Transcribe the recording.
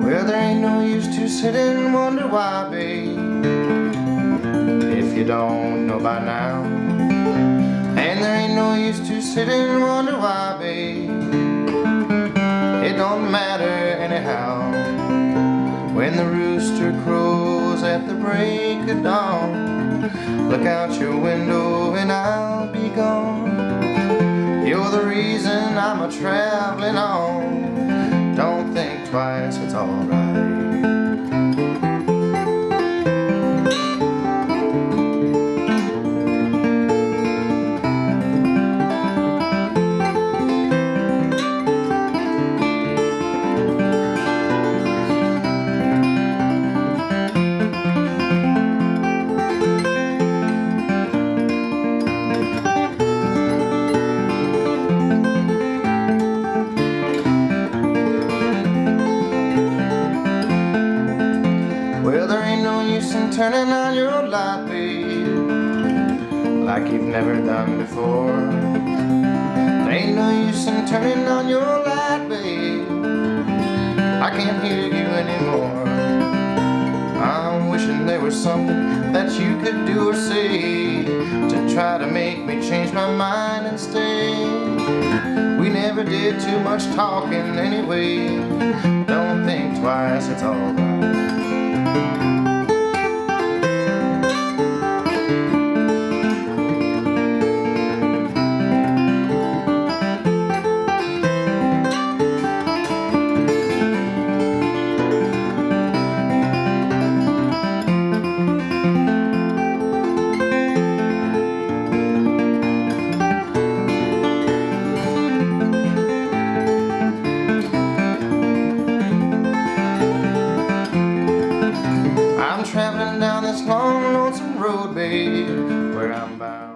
Well, there ain't no use to sit and wonder why, babe, if you don't know by now. And there ain't no use to sit and wonder why, babe, it don't matter anyhow. When the rooster crows at the break of dawn, look out your window and I'll be gone. You're the reason I'm a-traveling on. Don't think twice, it's alright. Well, there ain't no use in turning on your light, babe, like you've never done before. There ain't no use in turning on your light, babe, I can't hear you anymore. I'm wishing there was something that you could do or say to try to make me change my mind and stay. We never did too much talking anyway. Don't think twice, it's alright. Traveling down this long, lonesome road, babe, where I'm bound.